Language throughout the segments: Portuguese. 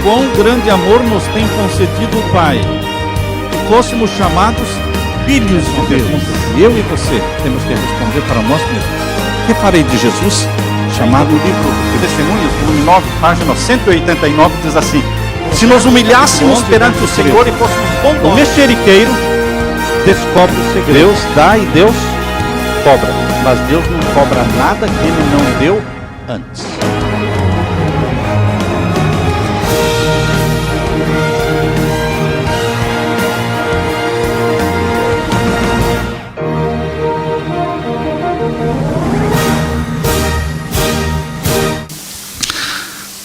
quão grande amor nos tem concedido o Pai, que fôssemos chamados filhos de Deus. Eu e você temos que responder para nós mesmos: que farei de Jesus? Chamado livro de Testemunhos, volume 9, página 189, diz assim: se nos humilhássemos perante o Senhor e fôssemos bondosos, o mexeriqueiro descobre o segredo. Deus dá e Deus cobra, mas Deus não cobra nada que Ele não deu antes.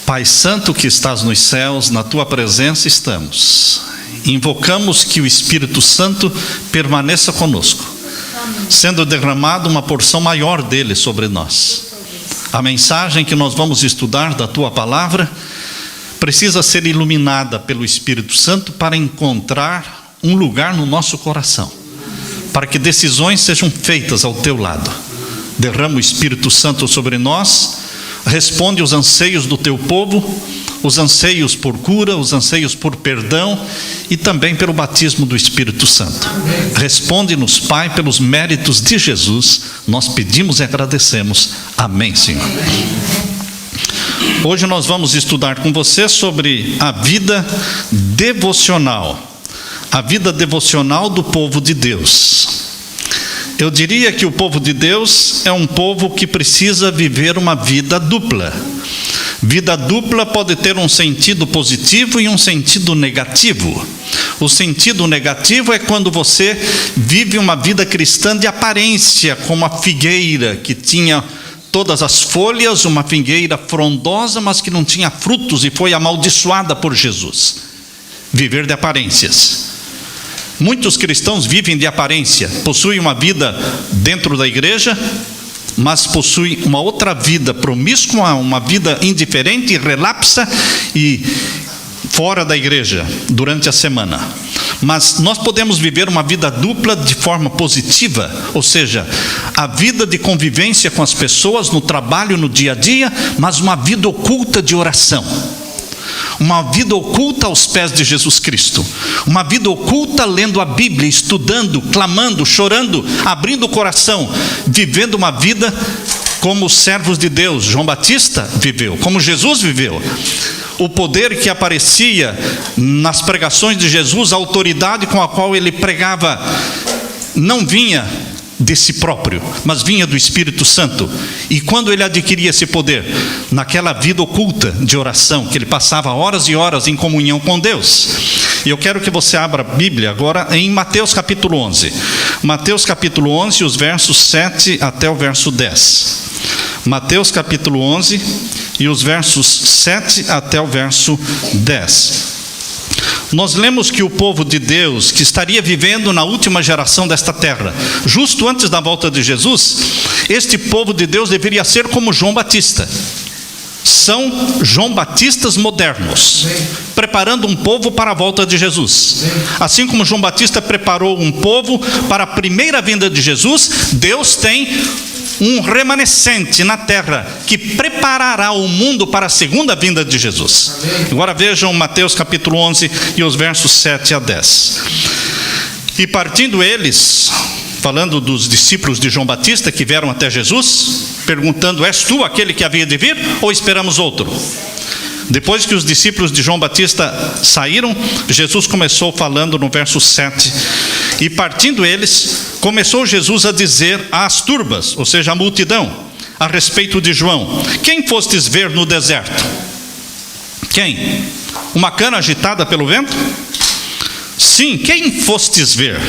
Pai Santo que estás nos céus, na Tua presença estamos. Invocamos que o Espírito Santo permaneça conosco, sendo derramada uma porção maior dele sobre nós. A mensagem que nós vamos estudar da Tua Palavra precisa ser iluminada pelo Espírito Santo para encontrar um lugar no nosso coração, para que decisões sejam feitas ao Teu lado. Derrama o Espírito Santo sobre nós. Responde os anseios do teu povo, os anseios por cura, os anseios por perdão e também pelo batismo do Espírito Santo. Responde-nos, Pai, pelos méritos de Jesus. Nós pedimos e agradecemos. Amém, Senhor. Hoje nós vamos estudar com você sobre a vida devocional. A vida devocional do povo de Deus. Eu diria que o povo de Deus é um povo que precisa viver uma vida dupla. Vida dupla pode ter um sentido positivo e um sentido negativo. O sentido negativo é quando você vive uma vida cristã de aparência, como a figueira que tinha todas as folhas, uma figueira frondosa, mas que não tinha frutos e foi amaldiçoada por Jesus. Viver de aparências. Muitos cristãos vivem de aparência, possuem uma vida dentro da igreja, mas possuem uma outra vida promíscua, uma vida indiferente e relapsa e fora da igreja durante a semana. Mas nós podemos viver uma vida dupla de forma positiva, ou seja, a vida de convivência com as pessoas no trabalho, no dia a dia, mas uma vida oculta de oração. Uma vida oculta aos pés de Jesus Cristo. Uma vida oculta lendo a Bíblia, estudando, clamando, chorando, abrindo o coração, vivendo uma vida como os servos de Deus. João Batista viveu, como Jesus viveu. O poder que aparecia nas pregações de Jesus, a autoridade com a qual ele pregava, não vinha de si próprio, mas vinha do Espírito Santo. E quando ele adquiria esse poder? Naquela vida oculta de oração, que ele passava horas e horas em comunhão com Deus. E eu quero que você abra a Bíblia agora em Mateus capítulo 11. Mateus capítulo 11, os versos 7 até o verso 10. Mateus capítulo 11 e os versos 7 até o verso 10. Nós lemos que o povo de Deus, que estaria vivendo na última geração desta terra, justo antes da volta de Jesus, este povo de Deus deveria ser como João Batista. São João Batistas modernos, preparando um povo para a volta de Jesus. Assim como João Batista preparou um povo para a primeira vinda de Jesus, Deus tem um remanescente na terra que preparará o mundo para a segunda vinda de Jesus. Agora vejam Mateus capítulo 11 e os versos 7 a 10. E partindo eles, falando dos discípulos de João Batista que vieram até Jesus, perguntando: és tu aquele que havia de vir ou esperamos outro? Depois que os discípulos de João Batista saíram, Jesus começou falando no verso 7. E partindo eles, começou Jesus a dizer às turbas, ou seja, à multidão, a respeito de João: quem fostes ver no deserto? Quem? Uma cana agitada pelo vento? Sim, quem fostes ver?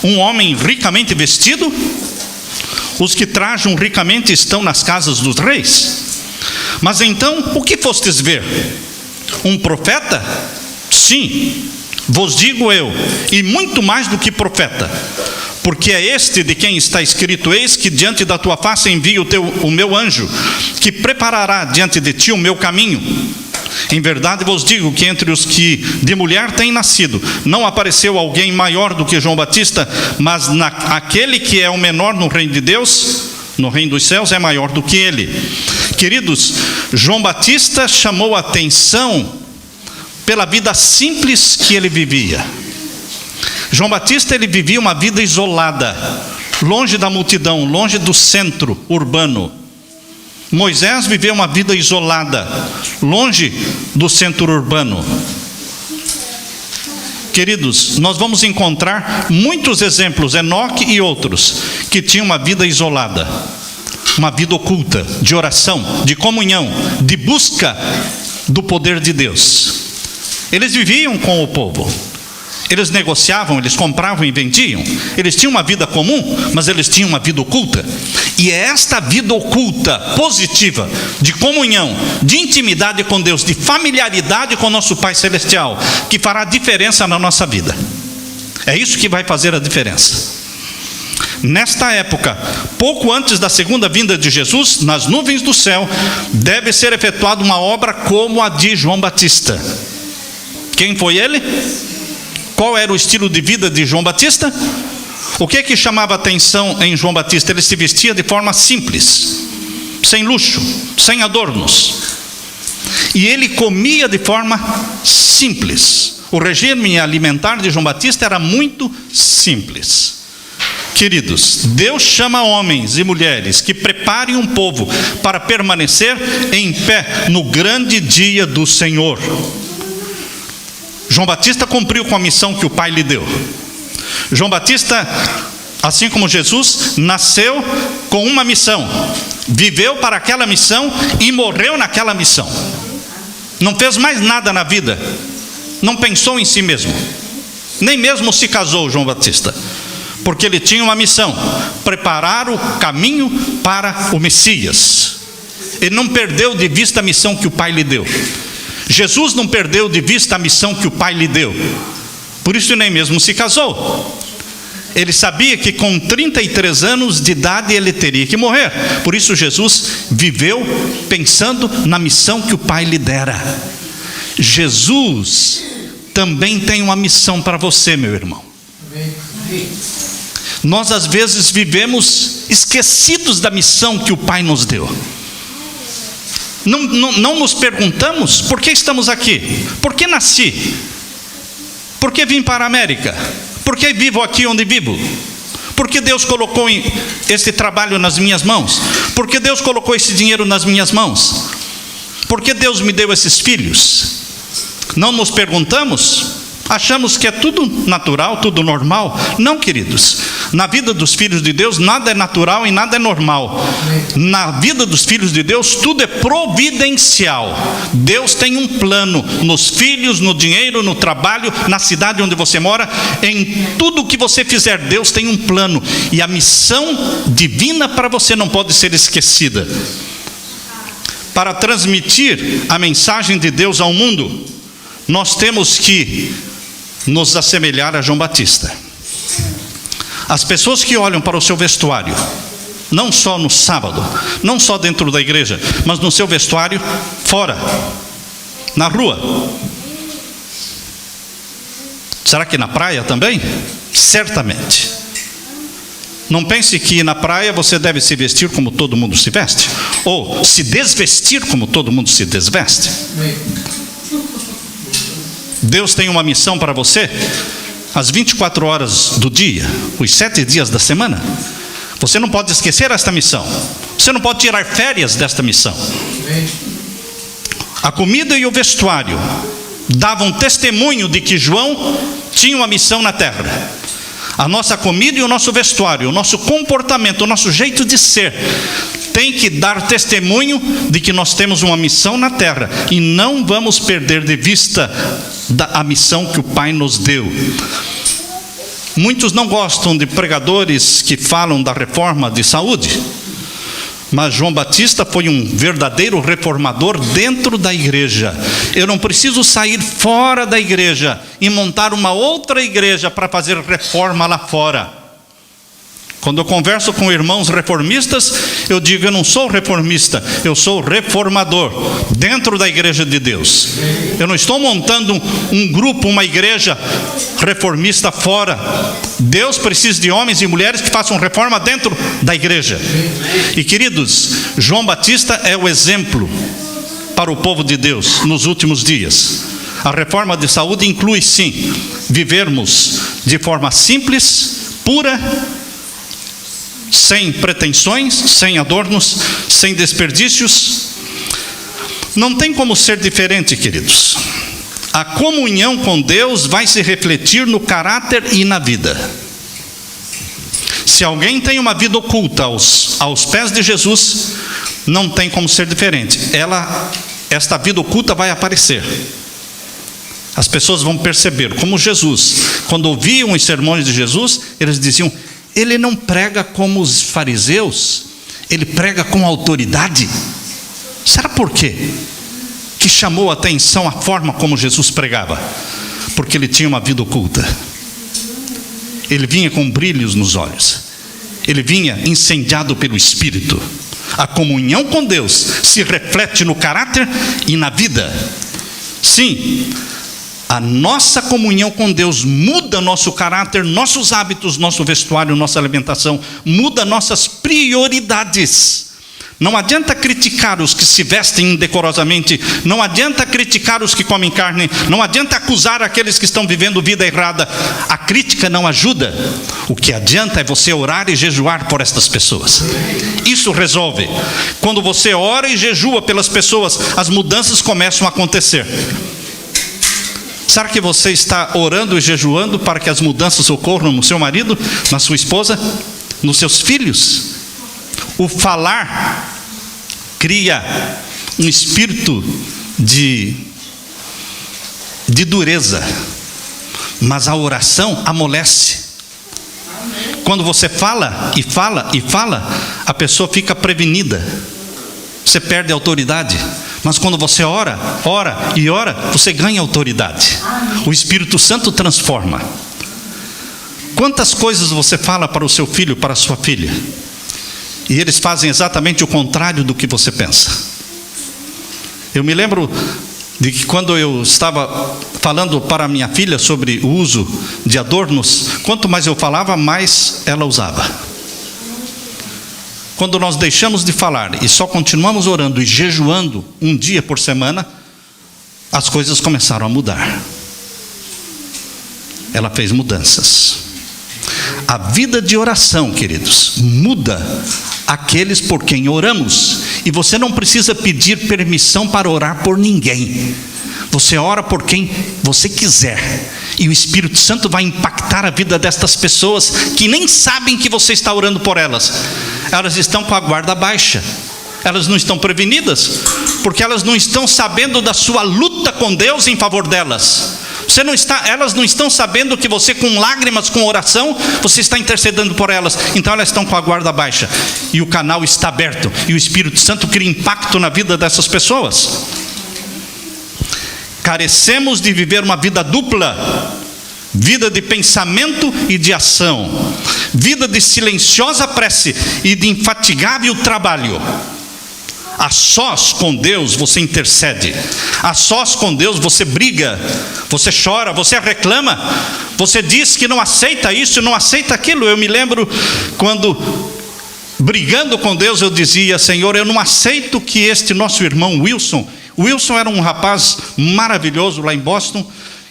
Um homem ricamente vestido? Os que trajam ricamente estão nas casas dos reis. Mas então, o que fostes ver? Um profeta? Sim, vos digo eu, e muito mais do que profeta. Porque é este de quem está escrito: eis que diante da tua face envio o meu anjo, que preparará diante de ti o meu caminho. Em verdade vos digo que entre os que de mulher têm nascido, não apareceu alguém maior do que João Batista, mas aquele que é o menor no reino de Deus, no reino dos céus, é maior do que ele. Queridos, João Batista chamou a atenção pela vida simples que ele vivia. João Batista, ele vivia uma vida isolada, longe da multidão, longe do centro urbano. Moisés viveu uma vida isolada, longe do centro urbano. Queridos, nós vamos encontrar muitos exemplos, Enoque e outros, que tinham uma vida isolada, uma vida oculta, de oração, de comunhão, de busca do poder de Deus. Eles viviam com o povo, eles negociavam, eles compravam e vendiam, eles tinham uma vida comum, mas eles tinham uma vida oculta. E é esta vida oculta, positiva, de comunhão, de intimidade com Deus, de familiaridade com o nosso Pai Celestial, que fará diferença na nossa vida. É isso que vai fazer a diferença. Nesta época, pouco antes da segunda vinda de Jesus, nas nuvens do céu, deve ser efetuada uma obra como a de João Batista. Quem foi ele? Qual era o estilo de vida de João Batista? O que chamava atenção em João Batista? Ele se vestia de forma simples, sem luxo, sem adornos. E ele comia de forma simples. O regime alimentar de João Batista era muito simples. Queridos, Deus chama homens e mulheres que preparem um povo para permanecer em pé no grande dia do Senhor. João Batista cumpriu com a missão que o Pai lhe deu. João Batista, assim como Jesus, nasceu com uma missão, viveu para aquela missão e morreu naquela missão. Não fez mais nada na vida, não pensou em si mesmo, nem mesmo se casou João Batista, porque ele tinha uma missão: preparar o caminho para o Messias. Ele não perdeu de vista a missão que o Pai lhe deu. Jesus não perdeu de vista a missão que o Pai lhe deu, por isso nem mesmo se casou. Ele sabia que com 33 anos de idade ele teria que morrer, por isso Jesus viveu pensando na missão que o Pai lhe dera. Jesus também tem uma missão para você, meu irmão. Nós às vezes vivemos esquecidos da missão que o Pai nos deu. Não nos perguntamos por que estamos aqui, por que nasci, por que vim para a América, por que vivo aqui onde vivo, por que Deus colocou esse trabalho nas minhas mãos, por que Deus colocou esse dinheiro nas minhas mãos, por que Deus me deu esses filhos. Não nos perguntamos, achamos que é tudo natural, tudo normal. Não, queridos, na vida dos filhos de Deus nada é natural e nada é normal. Na vida dos filhos de Deus tudo é providencial. Deus tem um plano nos filhos, no dinheiro, no trabalho, na cidade onde você mora, em tudo que você fizer. Deus tem um plano, e a missão divina para você não pode ser esquecida. Para transmitir a mensagem de Deus ao mundo, nós temos que nos assemelhar a João Batista. As pessoas que olham para o seu vestuário, não só no sábado, não só dentro da igreja, mas no seu vestuário fora, na rua. Será que na praia também? Certamente. Não pense que na praia você deve se vestir como todo mundo se veste, ou se desvestir como todo mundo se desveste. Deus tem uma missão para você, as 24 horas do dia, os 7 dias da semana. Você não pode esquecer esta missão, você não pode tirar férias desta missão. A comida e o vestuário davam testemunho de que João tinha uma missão na terra. A nossa comida e o nosso vestuário, o nosso comportamento, o nosso jeito de ser, tem que dar testemunho de que nós temos uma missão na terra, e não vamos perder de vista a missão que o Pai nos deu. Muitos não gostam de pregadores que falam da reforma de saúde, mas João Batista foi um verdadeiro reformador dentro da igreja. Eu não preciso sair fora da igreja e montar uma outra igreja para fazer reforma lá fora. Quando eu converso com irmãos reformistas, eu digo: eu não sou reformista, eu sou reformador dentro da igreja de Deus. Eu não estou montando um grupo, uma igreja reformista fora. Deus precisa de homens e mulheres que façam reforma dentro da igreja. E queridos, João Batista é o exemplo para o povo de Deus nos últimos dias. A reforma de saúde inclui, sim, vivermos de forma simples, pura, sem pretensões, sem adornos, sem desperdícios. Não tem como ser diferente, queridos. A comunhão com Deus vai se refletir no caráter e na vida. Se alguém tem uma vida oculta aos pés de Jesus, não tem como ser diferente. Esta vida oculta vai aparecer. As pessoas vão perceber, como Jesus, quando ouviam os sermões de Jesus, eles diziam: ele não prega como os fariseus, ele prega com autoridade. Será por quê que chamou a atenção a forma como Jesus pregava? Porque ele tinha uma vida oculta. Ele vinha com brilhos nos olhos. Ele vinha incendiado pelo Espírito. A comunhão com Deus se reflete no caráter e na vida. Sim, a nossa comunhão com Deus muda nosso caráter, nossos hábitos, nosso vestuário, nossa alimentação, muda nossas prioridades. Não adianta criticar os que se vestem indecorosamente, não adianta criticar os que comem carne, não adianta acusar aqueles que estão vivendo vida errada. A crítica não ajuda. O que adianta é você orar e jejuar por estas pessoas. Isso resolve. Quando você ora e jejua pelas pessoas, as mudanças começam a acontecer. Será que você está orando e jejuando para que as mudanças ocorram no seu marido, na sua esposa, nos seus filhos? O falar cria um espírito de dureza, mas a oração amolece. Quando você fala e fala e fala, a pessoa fica prevenida, você perde a autoridade. Mas quando você ora e ora, você ganha autoridade. O Espírito Santo transforma. Quantas coisas você fala para o seu filho, para a sua filha, e eles fazem exatamente o contrário do que você pensa. Eu me lembro de que quando eu estava falando para minha filha sobre o uso de adornos, quanto mais eu falava, mais ela usava. Quando nós deixamos de falar e só continuamos orando e jejuando um dia por semana, as coisas começaram a mudar. Ela fez mudanças. A vida de oração, queridos, muda aqueles por quem oramos. E você não precisa pedir permissão para orar por ninguém. Você ora por quem você quiser, e o Espírito Santo vai impactar a vida destas pessoas que nem sabem que você está orando por elas. Elas estão com a guarda baixa. Elas não estão prevenidas, porque elas não estão sabendo da sua luta com Deus em favor delas. Elas não estão sabendo que você, com lágrimas, com oração, você está intercedendo por elas. Então elas estão com a guarda baixa, e o canal está aberto, e o Espírito Santo cria impacto na vida dessas pessoas. Carecemos de viver uma vida dupla, vida de pensamento e de ação, vida de silenciosa prece e de infatigável trabalho. A sós com Deus você intercede, a sós com Deus você briga, você chora, você reclama, você diz que não aceita isso, não aceita aquilo. Eu me lembro quando, brigando com Deus, eu dizia: Senhor, eu não aceito que este nosso irmão Wilson era um rapaz maravilhoso lá em Boston,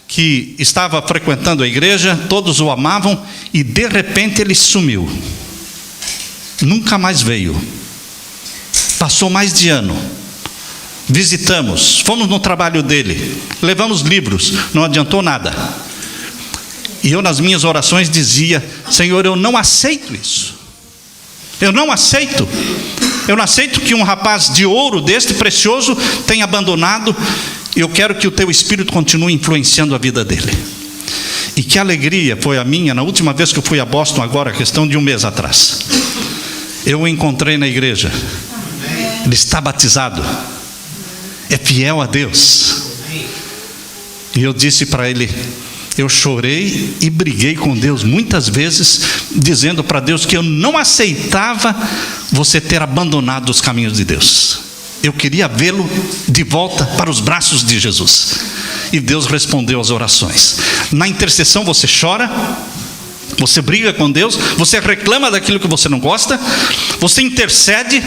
que estava frequentando a igreja, todos o amavam, e de repente ele sumiu, nunca mais veio. Passou mais de ano, visitamos, fomos no trabalho dele, levamos livros, não adiantou nada. E eu, nas minhas orações, dizia: Senhor, eu não aceito isso. Eu não aceito que um rapaz de ouro deste precioso tenha abandonado. Eu quero que o teu Espírito continue influenciando a vida dele. E que alegria foi a minha, na última vez que eu fui a Boston, agora, questão de um mês atrás. Eu o encontrei na igreja. Ele está batizado, é fiel a Deus. E eu disse para ele: eu chorei e briguei com Deus muitas vezes, dizendo para Deus que eu não aceitava você ter abandonado os caminhos de Deus. Eu queria vê-lo de volta para os braços de Jesus. E Deus respondeu às orações. Na intercessão você chora, você briga com Deus, você reclama daquilo que você não gosta, você intercede,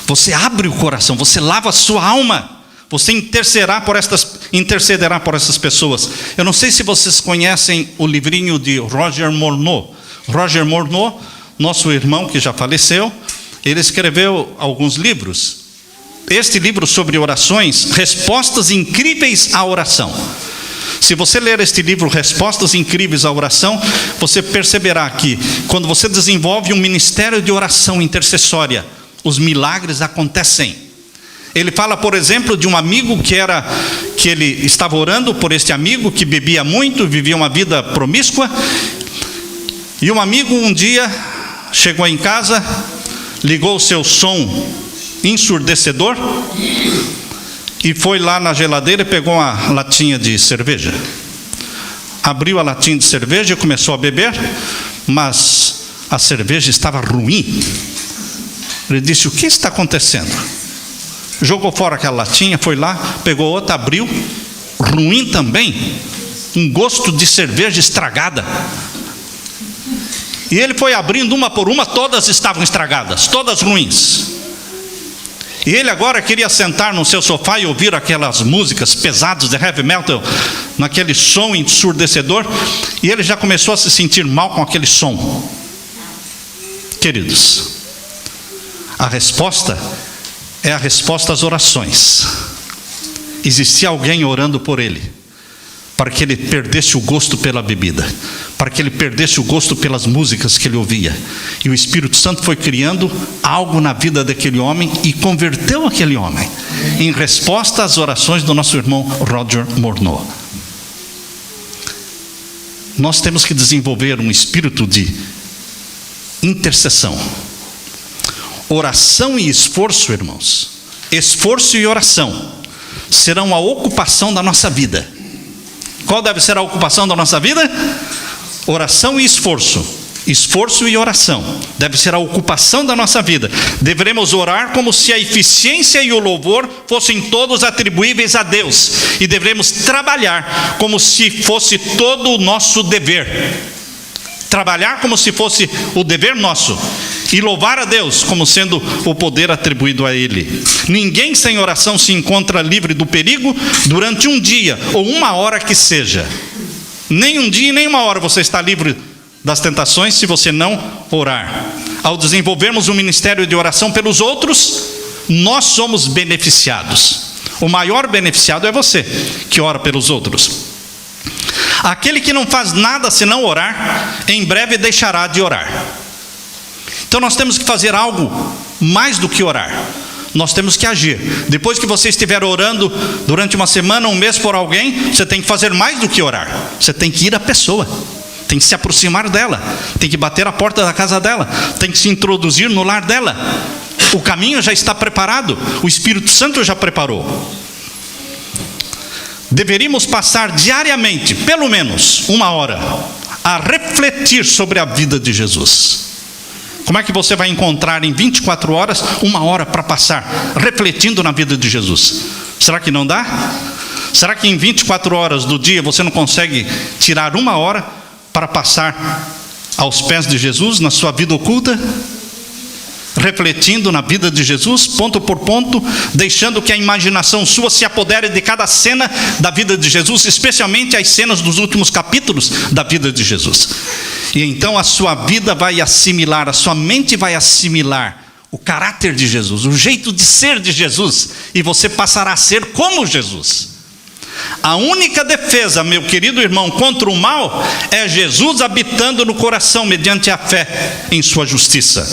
você abre o coração, você lava a sua alma, Você intercederá por essas pessoas. Eu não sei se vocês conhecem o livrinho de Roger Morneau. Roger Morneau, nosso irmão que já faleceu, ele escreveu alguns livros. Este livro sobre orações, Respostas Incríveis à Oração. Se você ler este livro, Respostas Incríveis à Oração, você perceberá que quando você desenvolve um ministério de oração intercessória, os milagres acontecem. Ele fala, por exemplo, de um amigo que ele estava orando por este amigo que bebia muito, vivia uma vida promíscua. E um amigo um dia chegou em casa, ligou o seu som ensurdecedor e foi lá na geladeira e pegou uma latinha de cerveja. Abriu a latinha de cerveja e começou a beber, mas a cerveja estava ruim. Ele disse: o que está acontecendo? Jogou fora aquela latinha, foi lá, pegou outra, abriu, ruim também, um gosto de cerveja estragada. E ele foi abrindo uma por uma, todas estavam estragadas, todas ruins. E ele agora queria sentar no seu sofá e ouvir aquelas músicas pesadas de heavy metal, naquele som ensurdecedor, e ele já começou a se sentir mal com aquele som. Queridos, a resposta é a resposta às orações. Existia alguém orando por ele, para que ele perdesse o gosto pela bebida, para que ele perdesse o gosto pelas músicas que ele ouvia. E o Espírito Santo foi criando algo na vida daquele homem e converteu aquele homem, em resposta às orações do nosso irmão Roger Morneau. Nós temos que desenvolver um espírito de intercessão. Oração e esforço, irmãos, esforço e oração serão a ocupação da nossa vida. Qual deve ser a ocupação da nossa vida? Oração e esforço. Esforço e oração deve ser a ocupação da nossa vida. Deveremos orar como se a eficiência e o louvor fossem todos atribuíveis a Deus, e devemos trabalhar como se fosse todo o nosso dever. Trabalhar como se fosse o dever nosso, e louvar a Deus como sendo o poder atribuído a Ele. Ninguém sem oração se encontra livre do perigo durante um dia ou uma hora que seja. Nem um dia e nem uma hora você está livre das tentações se você não orar. Ao desenvolvermos um ministério de oração pelos outros, nós somos beneficiados. O maior beneficiado é você que ora pelos outros. Aquele que não faz nada senão orar, em breve deixará de orar. Então nós temos que fazer algo mais do que orar. Nós temos que agir. Depois que você estiver orando durante uma semana, um mês por alguém, você tem que fazer mais do que orar. Você tem que ir à pessoa, tem que se aproximar dela, tem que bater a porta da casa dela, tem que se introduzir no lar dela. O caminho já está preparado, o Espírito Santo já preparou. Deveríamos passar diariamente, pelo menos uma hora, a refletir sobre a vida de Jesus. Como é que você vai encontrar em 24 horas, uma hora para passar refletindo na vida de Jesus? Será que não dá? Será que em 24 horas do dia você não consegue tirar uma hora para passar aos pés de Jesus, na sua vida oculta? Refletindo na vida de Jesus, ponto por ponto, deixando que a imaginação sua se apodere de cada cena da vida de Jesus, especialmente as cenas dos últimos capítulos da vida de Jesus. E então a sua vida vai assimilar, a sua mente vai assimilar o caráter de Jesus, o jeito de ser de Jesus, e você passará a ser como Jesus. A única defesa, meu querido irmão, contra o mal é Jesus habitando no coração mediante a fé em sua justiça.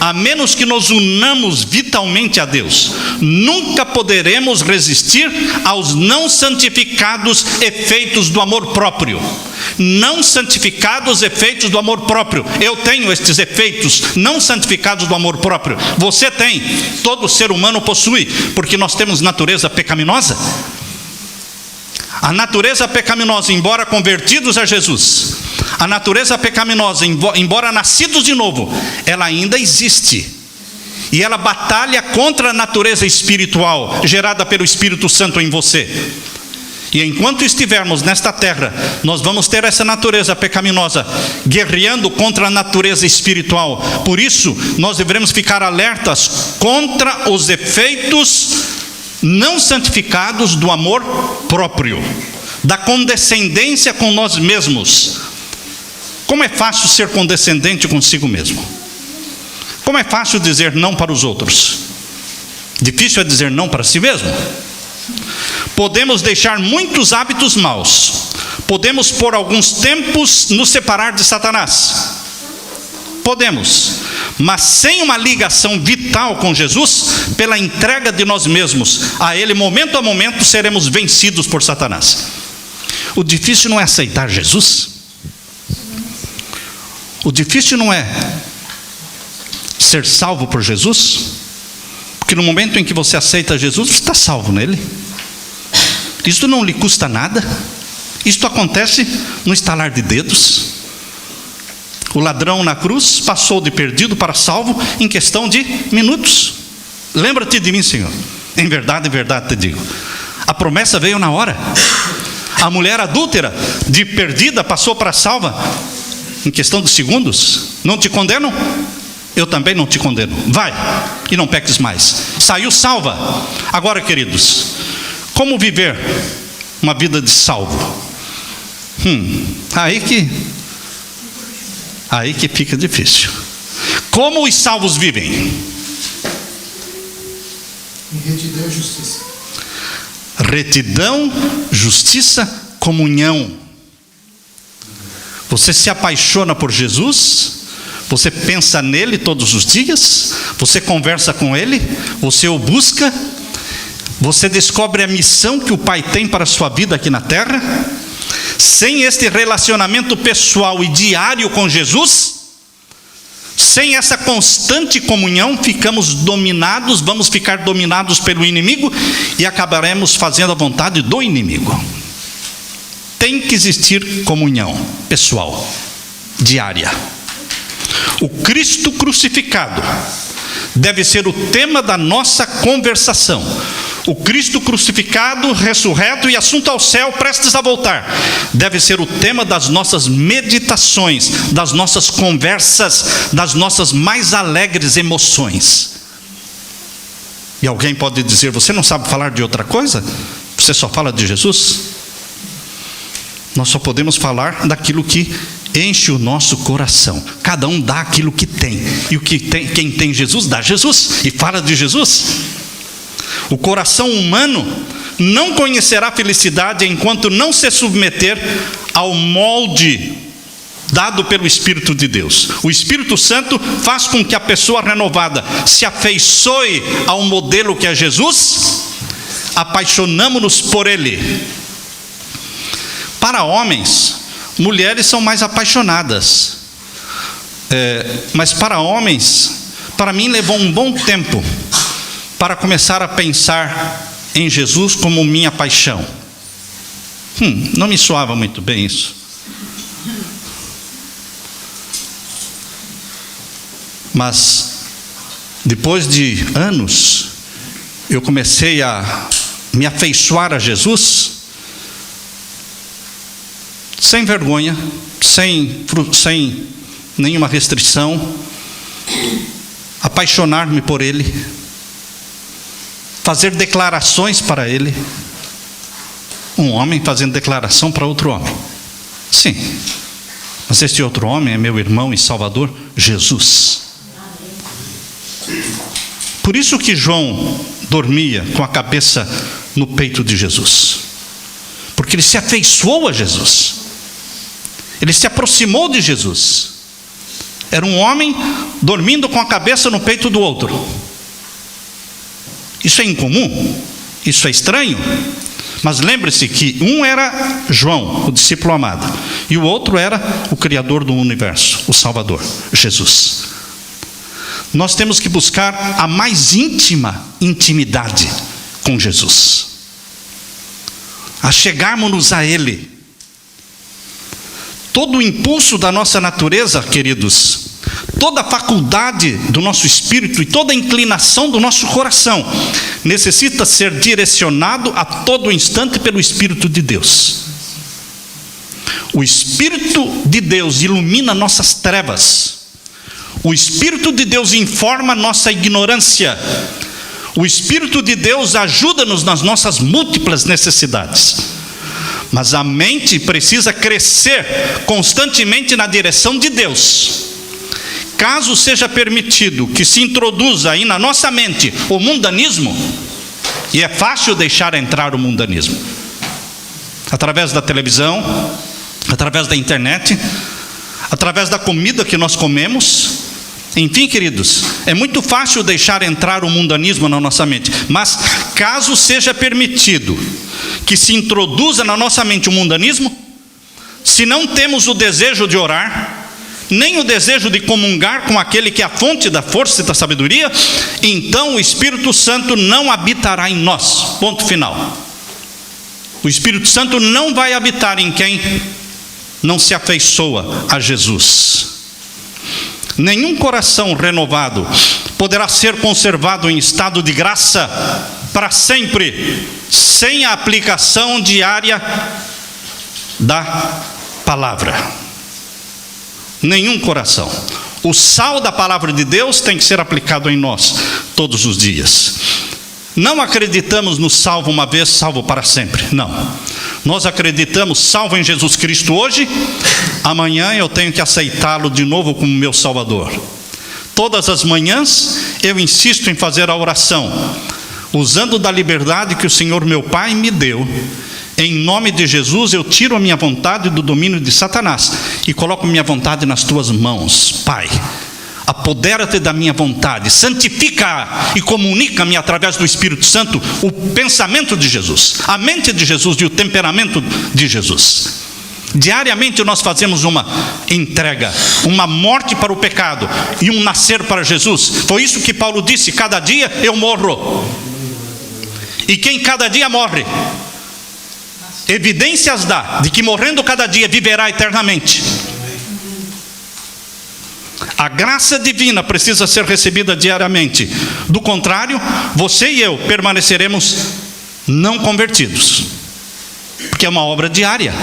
A menos que nos unamos vitalmente a Deus, nunca poderemos resistir aos não santificados efeitos do amor próprio. Não santificados efeitos do amor próprio. Eu tenho estes efeitos não santificados do amor próprio. Você tem, todo ser humano possui, porque nós temos natureza pecaminosa. A natureza pecaminosa, embora convertidos a Jesus, a natureza pecaminosa, embora nascidos de novo, ela ainda existe. E ela batalha contra a natureza espiritual, gerada pelo Espírito Santo em você. E enquanto estivermos nesta terra, nós vamos ter essa natureza pecaminosa guerreando contra a natureza espiritual. Por isso, nós devemos ficar alertas contra os efeitos não santificados do amor próprio, da condescendência com nós mesmos. Como é fácil ser condescendente consigo mesmo. Como é fácil dizer não para os outros. Difícil é dizer não para si mesmo. Podemos deixar muitos hábitos maus. Podemos por alguns tempos nos separar de Satanás. Podemos. Mas sem uma ligação vital com Jesus, pela entrega de nós mesmos a Ele, momento a momento, seremos vencidos por Satanás. O difícil não é aceitar Jesus. O difícil não é ser salvo por Jesus. Porque no momento em que você aceita Jesus, você está salvo nele. Isso não lhe custa nada. Isto acontece no estalar de dedos. O ladrão na cruz passou de perdido para salvo em questão de minutos. Lembra-te de mim, Senhor. Em verdade te digo. A promessa veio na hora. A mulher adúltera, de perdida, passou para salva em questão de segundos. Não te condenam? Eu também não te condeno. Vai e não peques mais. Saiu salva. Agora, queridos, como viver uma vida de salvo? Aí que fica difícil. Como os salvos vivem? Em retidão e justiça. Retidão, justiça, comunhão. Você se apaixona por Jesus, você pensa nele todos os dias, você conversa com ele, você o busca, você descobre a missão que o Pai tem para a sua vida aqui na terra. Sem este relacionamento pessoal e diário com Jesus, sem essa constante comunhão, ficamos dominados, vamos ficar dominados pelo inimigo e acabaremos fazendo a vontade do inimigo. Tem que existir comunhão pessoal, diária. O Cristo crucificado deve ser o tema da nossa conversação. O Cristo crucificado, ressurreto e assunto ao céu, prestes a voltar, deve ser o tema das nossas meditações, das nossas conversas, das nossas mais alegres emoções. E alguém pode dizer: você não sabe falar de outra coisa? Você só fala de Jesus? Nós só podemos falar daquilo que enche o nosso coração. Cada um dá aquilo que tem. E o que tem, quem tem Jesus, dá Jesus e fala de Jesus. O coração humano não conhecerá felicidade enquanto não se submeter ao molde dado pelo Espírito de Deus. O Espírito Santo faz com que a pessoa renovada se afeiçoe ao modelo que é Jesus. Apaixonamo-nos por Ele. Para homens, mulheres são mais apaixonadas. Mas para homens, para mim levou um bom tempo para começar a pensar em Jesus como minha paixão. Não me soava muito bem isso. Mas depois de anos, eu comecei a me afeiçoar a Jesus sem vergonha, sem nenhuma restrição, apaixonar-me por Ele, fazer declarações para Ele. Um homem fazendo declaração para outro homem. Sim, mas este outro homem é meu irmão e Salvador, Jesus. Por isso que João dormia com a cabeça no peito de Jesus, porque ele se afeiçoou a Jesus, ele se aproximou de Jesus. Era um homem dormindo com a cabeça no peito do outro. Isso é incomum? Isso é estranho? Mas lembre-se que um era João, o discípulo amado, e o outro era o Criador do universo, o Salvador, Jesus. Nós temos que buscar a mais íntima intimidade com Jesus, achegarmos-nos a Ele. Todo o impulso da nossa natureza, queridos, toda a faculdade do nosso espírito e toda a inclinação do nosso coração necessita ser direcionado a todo instante pelo Espírito de Deus. O Espírito de Deus ilumina nossas trevas. O Espírito de Deus informa nossa ignorância. O Espírito de Deus ajuda-nos nas nossas múltiplas necessidades. Mas a mente precisa crescer constantemente na direção de Deus. Caso seja permitido que se introduza aí na nossa mente o mundanismo, e é fácil deixar entrar o mundanismo, através da televisão, através da internet, através da comida que nós comemos. Enfim, queridos, é muito fácil deixar entrar o mundanismo na nossa mente. Mas caso seja permitido que se introduza na nossa mente o mundanismo, se não temos o desejo de orar, nem o desejo de comungar com aquele que é a fonte da força e da sabedoria, então o Espírito Santo não habitará em nós. Ponto final. O Espírito Santo não vai habitar em quem não se afeiçoa a Jesus. Nenhum coração renovado poderá ser conservado em estado de graça para sempre, sem a aplicação diária da palavra. Nenhum coração. O sal da palavra de Deus tem que ser aplicado em nós todos os dias. Não acreditamos no salvo uma vez, salvo para sempre. Não. Nós acreditamos salvo em Jesus Cristo hoje, amanhã eu tenho que aceitá-lo de novo como meu Salvador. Todas as manhãs eu insisto em fazer a oração, usando da liberdade que o Senhor meu Pai me deu. Em nome de Jesus, eu tiro a minha vontade do domínio de Satanás e coloco minha vontade nas tuas mãos, Pai. Apodera-te da minha vontade, santifica e comunica-me através do Espírito Santo o pensamento de Jesus, a mente de Jesus e o temperamento de Jesus. Diariamente nós fazemos uma entrega, uma morte para o pecado e um nascer para Jesus. Foi isso que Paulo disse: cada dia eu morro. E quem cada dia morre, evidências dá de que morrendo cada dia viverá eternamente. A graça divina precisa ser recebida diariamente. Do contrário, você e eu permaneceremos não convertidos, porque é uma obra diária.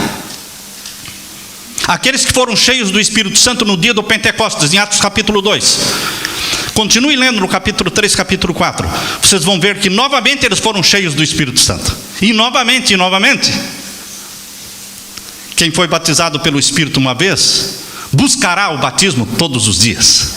Aqueles que foram cheios do Espírito Santo no dia do Pentecostes, em Atos capítulo 2, continue lendo no capítulo 3, capítulo 4, vocês vão ver que novamente eles foram cheios do Espírito Santo. E novamente, quem foi batizado pelo Espírito uma vez, buscará o batismo todos os dias.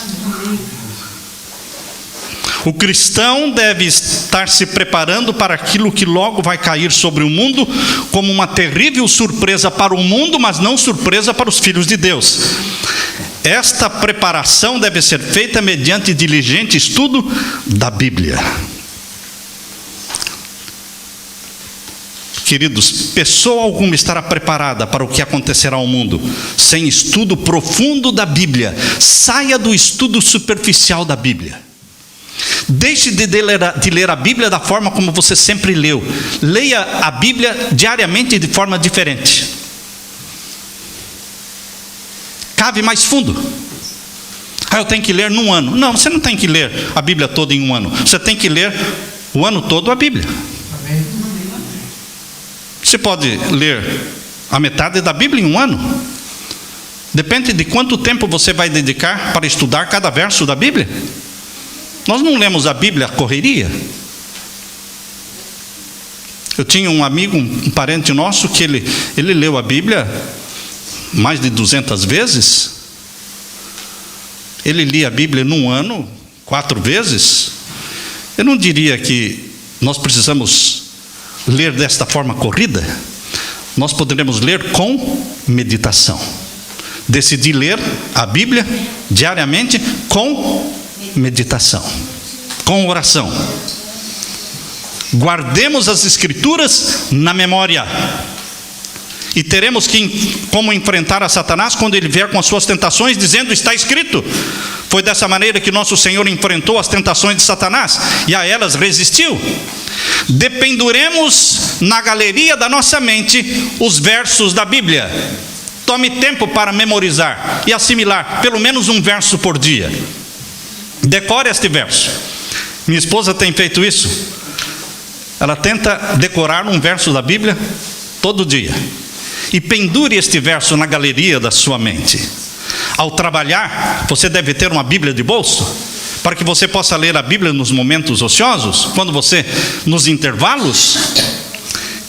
O cristão deve estar se preparando para aquilo que logo vai cair sobre o mundo, como uma terrível surpresa para o mundo, mas não surpresa para os filhos de Deus. Esta preparação deve ser feita mediante diligente estudo da Bíblia. Queridos, pessoa alguma estará preparada para o que acontecerá ao mundo sem estudo profundo da Bíblia. Saia do estudo superficial da Bíblia. Deixe de ler a Bíblia da forma como você sempre leu. Leia a Bíblia diariamente de forma diferente. Cave mais fundo. Eu tenho que ler num ano. Não, você não tem que ler a Bíblia toda em um ano. Você tem que ler o ano todo a Bíblia. Amém. Você pode ler a metade da Bíblia em um ano. Depende de quanto tempo você vai dedicar para estudar cada verso da Bíblia. Nós não lemos a Bíblia à correria. Eu tinha um amigo, um parente nosso, que ele leu a Bíblia mais de 200 vezes. Ele lia a Bíblia num ano, 4 vezes. Eu não diria que nós precisamos ler desta forma corrida. Nós poderemos ler com meditação. Decidir ler a Bíblia diariamente com meditação, com oração. Guardemos as Escrituras na memória. E teremos como enfrentar a Satanás quando ele vier com as suas tentações, dizendo: está escrito. Foi dessa maneira que nosso Senhor enfrentou as tentações de Satanás e a elas resistiu. Dependuremos na galeria da nossa mente os versos da Bíblia. Tome tempo para memorizar e assimilar pelo menos um verso por dia. Decore este verso. Minha esposa tem feito isso. Ela tenta decorar um verso da Bíblia todo dia. E pendure este verso na galeria da sua mente. Ao trabalhar, você deve ter uma Bíblia de bolso, para que você possa ler a Bíblia nos momentos ociosos, quando você, nos intervalos.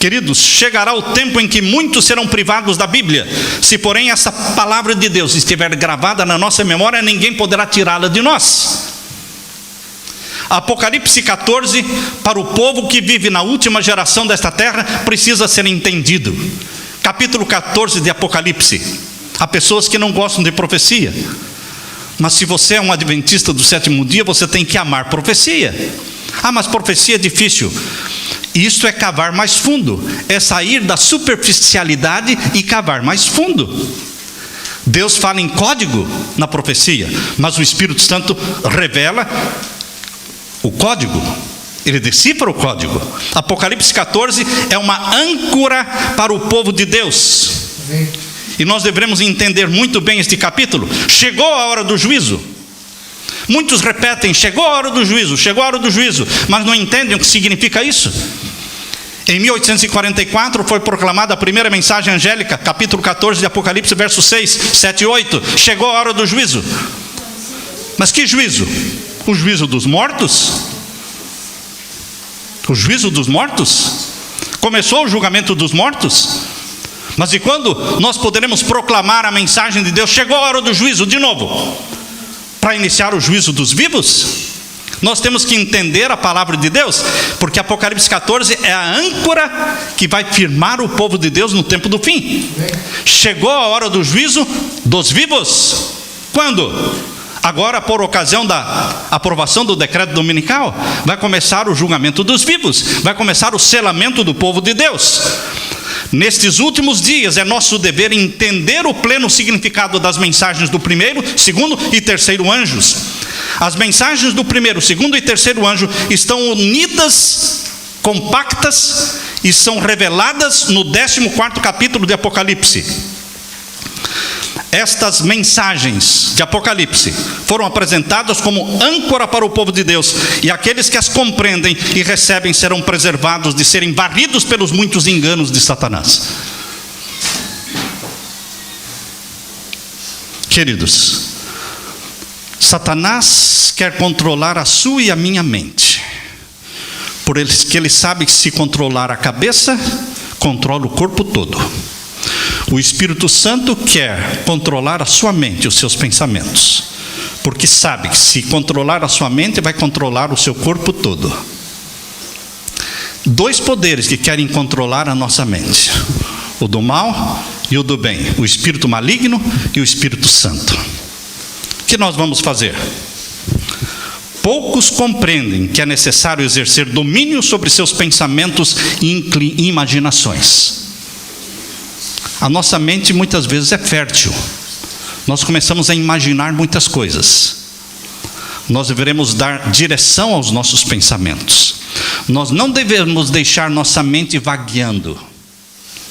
Queridos, chegará o tempo em que muitos serão privados da Bíblia. Se, porém, essa palavra de Deus estiver gravada na nossa memória, ninguém poderá tirá-la de nós. Apocalipse 14, para o povo que vive na última geração desta terra, precisa ser entendido. Capítulo 14 de Apocalipse. Há pessoas que não gostam de profecia, mas se você é um adventista do sétimo dia, você tem que amar profecia. Ah, mas profecia é difícil. Isso é cavar mais fundo, é sair da superficialidade e cavar mais fundo. Deus fala em código na profecia, mas o Espírito Santo revela o código, ele decifra o código. Apocalipse 14 é uma âncora para o povo de Deus. E nós devemos entender muito bem este capítulo. Chegou a hora do juízo. Muitos repetem, chegou a hora do juízo, chegou a hora do juízo, mas não entendem o que significa isso. Em 1844 foi proclamada a primeira mensagem angélica, capítulo 14 de Apocalipse, versos 6, 7 e 8. Chegou a hora do juízo. Mas que juízo? O juízo dos mortos? O juízo dos mortos? Começou o julgamento dos mortos? Mas e quando nós poderemos proclamar a mensagem de Deus? Chegou a hora do juízo de novo, para iniciar o juízo dos vivos? Nós temos que entender a palavra de Deus, porque Apocalipse 14 é a âncora que vai firmar o povo de Deus no tempo do fim. Chegou a hora do juízo dos vivos. Quando? Agora, por ocasião da aprovação do decreto dominical, vai começar o julgamento dos vivos, vai começar o selamento do povo de Deus. Nestes últimos dias é nosso dever entender o pleno significado das mensagens do primeiro, segundo e terceiro anjos. As mensagens do primeiro, segundo e terceiro anjo estão unidas, compactas, e são reveladas no 14º capítulo de Apocalipse. Estas mensagens de Apocalipse foram apresentadas como âncora para o povo de Deus, e aqueles que as compreendem e recebem serão preservados de serem varridos pelos muitos enganos de Satanás. Queridos, Satanás quer controlar a sua e a minha mente, porque ele sabe que se controlar a cabeça, controla o corpo todo. O Espírito Santo quer controlar a sua mente, os seus pensamentos, porque sabe que se controlar a sua mente, vai controlar o seu corpo todo. Dois poderes que querem controlar a nossa mente: o do mal e o do bem, o espírito maligno e o Espírito Santo. O que nós vamos fazer? Poucos compreendem que é necessário exercer domínio sobre seus pensamentos e imaginações. A nossa mente muitas vezes é fértil. Nós começamos a imaginar muitas coisas. Nós deveremos dar direção aos nossos pensamentos. Nós não devemos deixar nossa mente vagueando.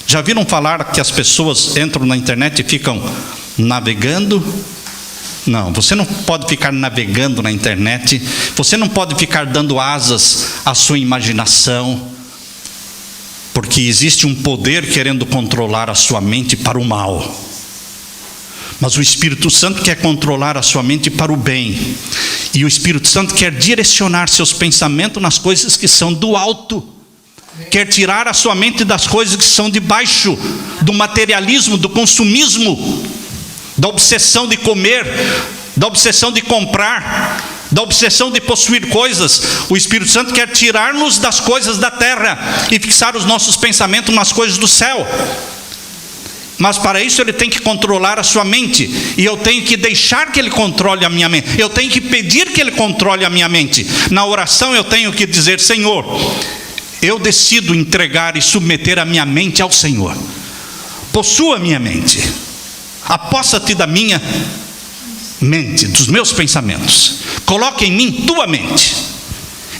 Já viram falar que as pessoas entram na internet e ficam navegando? Não, você não pode ficar navegando na internet. Você não pode ficar dando asas à sua imaginação, porque existe um poder querendo controlar a sua mente para o mal. Mas o Espírito Santo quer controlar a sua mente para o bem. E o Espírito Santo quer direcionar seus pensamentos nas coisas que são do alto. Quer tirar a sua mente das coisas que são de baixo, do materialismo, do consumismo, da obsessão de comer, da obsessão de comprar, da obsessão de possuir coisas. O Espírito Santo quer tirar-nos das coisas da terra e fixar os nossos pensamentos nas coisas do céu. Mas para isso ele tem que controlar a sua mente, e eu tenho que deixar que ele controle a minha mente. Eu tenho que pedir que ele controle a minha mente. Na oração eu tenho que dizer: Senhor, eu decido entregar e submeter a minha mente ao Senhor. Possua a minha mente, apossa-te da minha mente, dos meus pensamentos. Coloque em mim tua mente.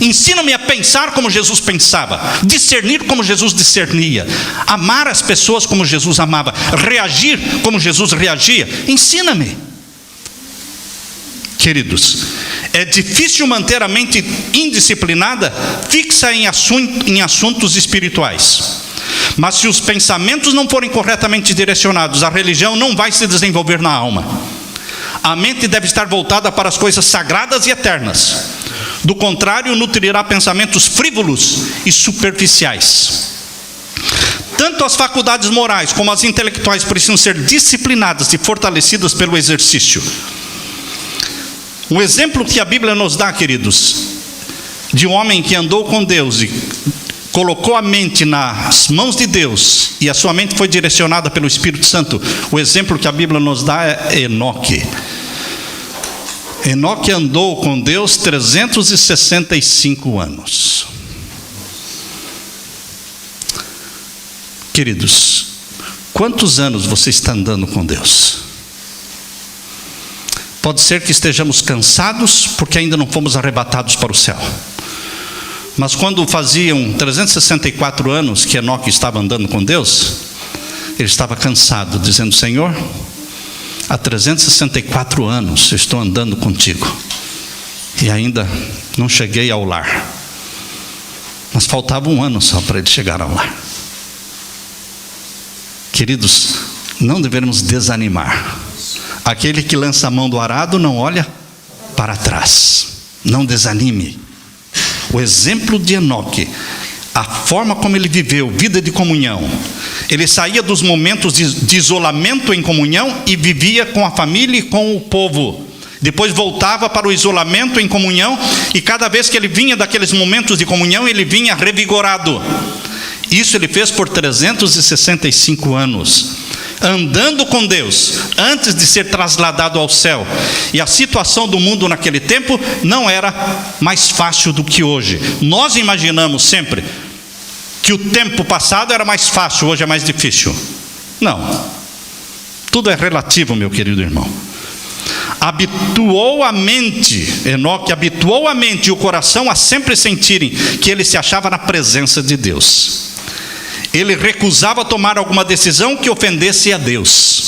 Ensina-me a pensar como Jesus pensava, discernir como Jesus discernia, amar as pessoas como Jesus amava, reagir como Jesus reagia. Ensina-me. Queridos, é difícil manter a mente indisciplinada, fixa em assuntos espirituais. Mas se os pensamentos não forem corretamente direcionados, a religião não vai se desenvolver na alma. A mente deve estar voltada para as coisas sagradas e eternas. Do contrário, nutrirá pensamentos frívolos e superficiais. Tanto as faculdades morais como as intelectuais precisam ser disciplinadas e fortalecidas pelo exercício. Um exemplo que a Bíblia nos dá, queridos, de um homem que andou com Deus e colocou a mente nas mãos de Deus, e a sua mente foi direcionada pelo Espírito Santo. O exemplo que a Bíblia nos dá é Enoque. Enoque andou com Deus 365 anos. Queridos, quantos anos você está andando com Deus? Pode ser que estejamos cansados porque ainda não fomos arrebatados para o céu. Mas quando faziam 364 anos que Enoque estava andando com Deus, ele estava cansado, dizendo: Senhor, há 364 anos eu estou andando contigo e ainda não cheguei ao lar. Mas faltava um ano só para ele chegar ao lar. Queridos, não devemos desanimar. Aquele que lança a mão do arado não olha para trás. Não desanime. O exemplo de Enoque, a forma como ele viveu, vida de comunhão. Ele saía dos momentos de isolamento em comunhão e vivia com a família e com o povo. Depois voltava para o isolamento em comunhão, e cada vez que ele vinha daqueles momentos de comunhão, ele vinha revigorado. Isso ele fez por 365 anos, andando com Deus, antes de ser trasladado ao céu. E a situação do mundo naquele tempo não era mais fácil do que hoje. Nós imaginamos sempre que o tempo passado era mais fácil, hoje é mais difícil. Não, tudo é relativo, meu querido irmão. Habituou a mente, Enoque habituou a mente e o coração a sempre sentirem que ele se achava na presença de Deus. Ele recusava tomar alguma decisão que ofendesse a Deus.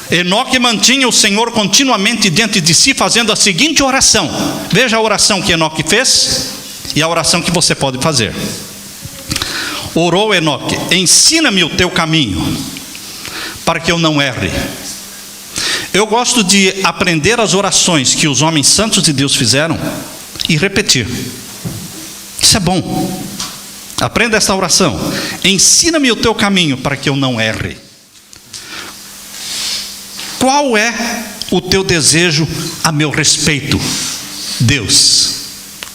Enoque mantinha o Senhor continuamente diante de si, fazendo a seguinte oração. Veja a oração que Enoque fez e a oração que você pode fazer. Orou Enoque: ensina-me o teu caminho, para que eu não erre. Eu gosto de aprender as orações que os homens santos de Deus fizeram e repetir. Isso é bom. Aprenda esta oração: ensina-me o teu caminho para que eu não erre. Qual é o teu desejo a meu respeito, Deus?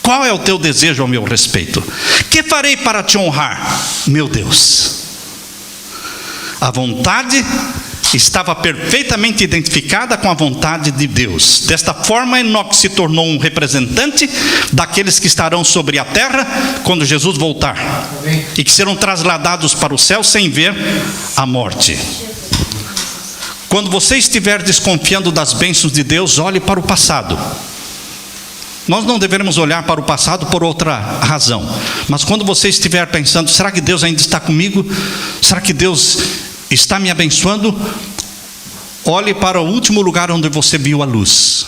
Qual é o teu desejo a meu respeito? Que farei para te honrar, meu Deus? A vontade estava perfeitamente identificada com a vontade de Deus. Desta forma, Enoque se tornou um representante daqueles que estarão sobre a terra quando Jesus voltar. Amém. E que serão trasladados para o céu sem ver a morte. Quando você estiver desconfiando das bênçãos de Deus, olhe para o passado. Nós não devemos olhar para o passado por outra razão. Mas quando você estiver pensando: será que Deus ainda está comigo? Será que Deus está me abençoando? Olhe para o último lugar onde você viu a luz.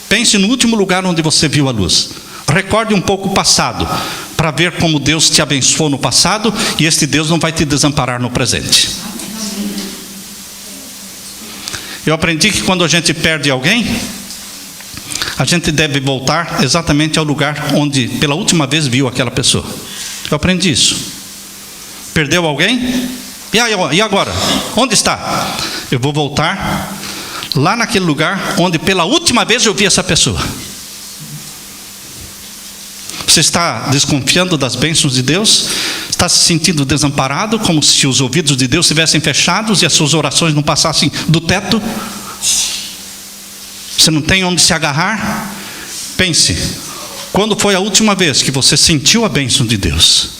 Pense no último lugar onde você viu a luz. Recorde um pouco o passado, para ver como Deus te abençoou no passado, e este Deus não vai te desamparar no presente. Eu aprendi que quando a gente perde alguém, a gente deve voltar exatamente ao lugar onde pela última vez viu aquela pessoa. Eu aprendi isso. Perdeu alguém? E agora? Onde está? Eu vou voltar lá naquele lugar onde pela última vez eu vi essa pessoa. Você está desconfiando das bênçãos de Deus? Está se sentindo desamparado, como se os ouvidos de Deus estivessem fechados e as suas orações não passassem do teto? Você não tem onde se agarrar? Pense, quando foi a última vez que você sentiu a bênção de Deus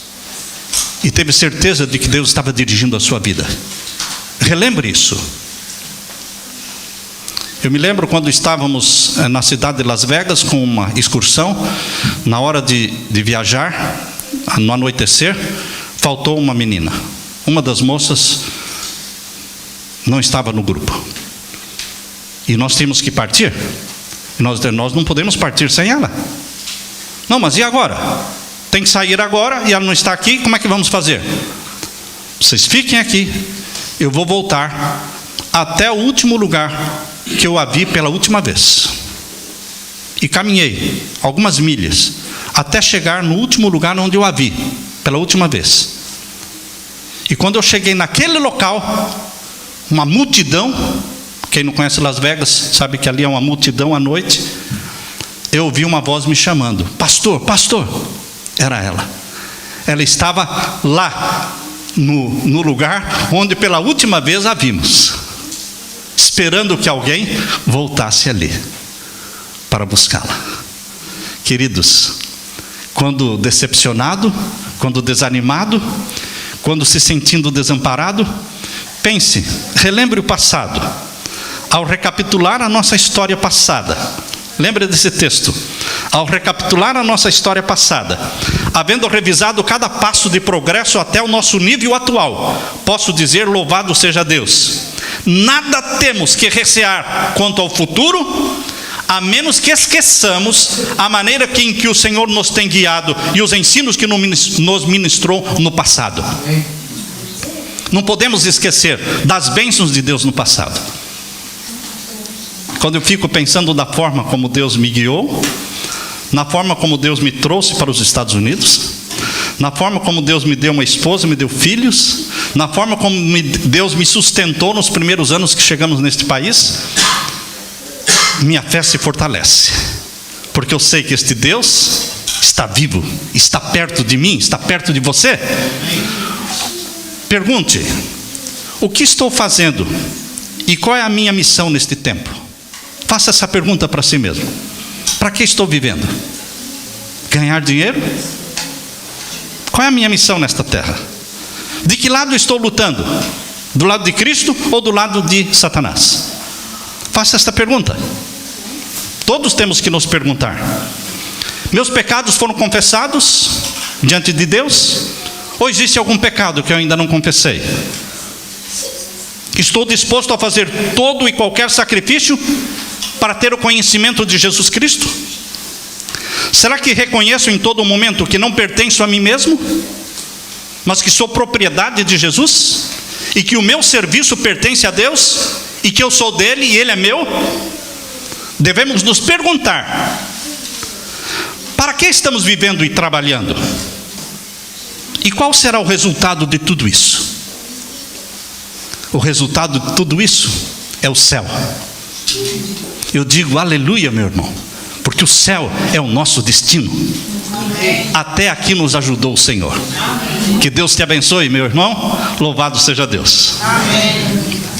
e teve certeza de que Deus estava dirigindo a sua vida? Relembre isso. Eu me lembro quando estávamos na cidade de Las Vegas com uma excursão. Na hora de viajar, no anoitecer, faltou uma menina. Uma das moças não estava no grupo. E nós tínhamos que partir. Nós não podemos partir sem ela. Não, mas e agora? Tem que sair agora e ela não está aqui, como é que vamos fazer? Vocês fiquem aqui, eu vou voltar até o último lugar que eu a vi pela última vez. E caminhei algumas milhas até chegar no último lugar onde eu a vi pela última vez. E quando eu cheguei naquele local, uma multidão, quem não conhece Las Vegas sabe que ali é uma multidão à noite, eu ouvi uma voz me chamando: pastor, pastor. Era ela. Ela estava lá no lugar onde pela última vez a vimos, esperando que alguém voltasse ali para buscá-la. Queridos, quando decepcionado, quando desanimado, quando se sentindo desamparado, pense, relembre o passado. Ao recapitular a nossa história passada, lembre desse texto. Ao recapitular a nossa história passada, havendo revisado cada passo de progresso até o nosso nível atual, posso dizer: louvado seja Deus. Nada temos que recear quanto ao futuro, a menos que esqueçamos a maneira em que o Senhor nos tem guiado e os ensinos que nos ministrou no passado. Não podemos esquecer das bênçãos de Deus no passado. Quando eu fico pensando da forma como Deus me guiou, na forma como Deus me trouxe para os Estados Unidos, na forma como Deus me deu uma esposa, me deu filhos, na forma como Deus me sustentou nos primeiros anos que chegamos neste país, minha fé se fortalece, porque eu sei que este Deus está vivo, está perto de mim, está perto de você. Pergunte: o que estou fazendo e qual é a minha missão neste tempo? Faça essa pergunta para si mesmo. Para que estou vivendo? Ganhar dinheiro? Qual é a minha missão nesta terra? De que lado estou lutando? Do lado de Cristo ou do lado de Satanás? Faça esta pergunta. Todos temos que nos perguntar: meus pecados foram confessados diante de Deus? Ou existe algum pecado que eu ainda não confessei? Estou disposto a fazer todo e qualquer sacrifício para ter o conhecimento de Jesus Cristo? Será que reconheço em todo momento que não pertenço a mim mesmo, mas que sou propriedade de Jesus? E que o meu serviço pertence a Deus? E que eu sou dele e ele é meu? Devemos nos perguntar: para que estamos vivendo e trabalhando? E qual será o resultado de tudo isso? O resultado de tudo isso é o céu. Eu digo aleluia, meu irmão, porque o céu é o nosso destino. Até aqui nos ajudou o Senhor. Que Deus te abençoe, meu irmão. Louvado seja Deus. Amém.